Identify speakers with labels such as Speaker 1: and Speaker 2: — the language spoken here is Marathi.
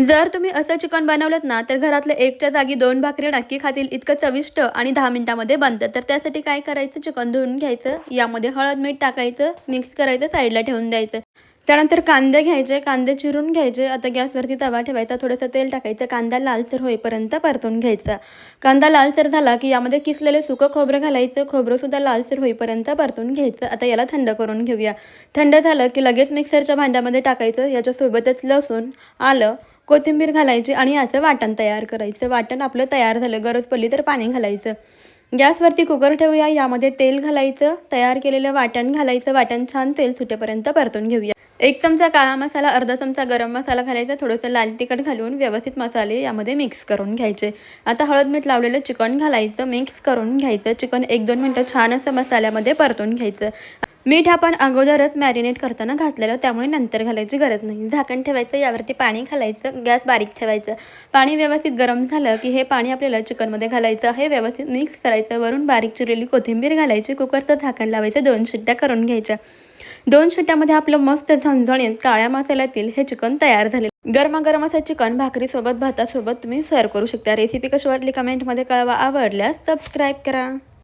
Speaker 1: जर तुम्ही असं चिकन बनवलं ना तर घरातले एकच्या जागी 2 भाकरी नक्की खातील, इतकं चविष्ट आणि 10 मिनिटामध्ये बनतं. तर त्यासाठी काय करायचं, चिकन धुवून घ्यायचं, यामध्ये हळद मीठ टाकायचं, मिक्स करायचं, साईडला ठेवून द्यायचं. त्यानंतर कांदे घ्यायचे, कांदे चिरून घ्यायचे. आता गॅसवरती तवा ठेवायचा, थोडंसं तेल टाकायचं, कांदा लालसर होईपर्यंत परतून घ्यायचा. कांदा लालसर झाला की यामध्ये किसलेलं सुकं खोबरं घालायचं, खोबरंसुद्धा लालसर होईपर्यंत परतून घ्यायचं. आता याला थंड करून घेऊया. थंड झालं की लगेच मिक्सरच्या भांड्यामध्ये टाकायचं. याच्यासोबतच लसूण, आलं, कोथिंबीर घालायची आणि याचं वाटण तयार करायचं. वाटण आपलं तयार झालं, गरज पडली तर पाणी घालायचं. गॅसवरती कुकर ठेवूया, यामध्ये तेल घालायचं, तयार केलेलं वाटण घालायचं. वाटण छान तेल सुटेपर्यंत परतून घेऊया. 1 चमचा काळा मसाला, अर्धा चमचा गरम मसाला घालायचा, थोडंसं लाल तिखट घालून व्यवस्थित मसाले यामध्ये मिक्स करून घ्यायचे. आता हळद मीठ लावलेलं चिकन घालायचं, मिक्स करून घ्यायचं. चिकन 1-2 मिनटं छान असं मसाल्यामध्ये परतून घ्यायचं. मीठ आपण अगोदरच मॅरिनेट करताना घातलेलं, त्यामुळे नंतर घालायची गरज नाही. झाकण ठेवायचं, यावरती पाणी घालायचं, गॅस बारीक ठेवायचं. पाणी व्यवस्थित गरम झालं की हे पाणी आपल्याला चिकनमध्ये घालायचं आहे, व्यवस्थित मिक्स करायचं. वरून बारीक चिरलेली कोथिंबीर घालायची, कुकरचं झाकण लावायचं, 2 शिट्ट्या करून घ्यायच्या. 2 शिट्ट्यामध्ये आपलं मस्त झणझणीत काळ्या मसाल्यातील हे चिकन तयार झाले. गरमागरम असं चिकन भाकरीसोबत, भातासोबत तुम्ही सर्व करू शकता. रेसिपी कशी वाटली कमेंटमध्ये कळवा. आवडल्यास सबस्क्राईब करा.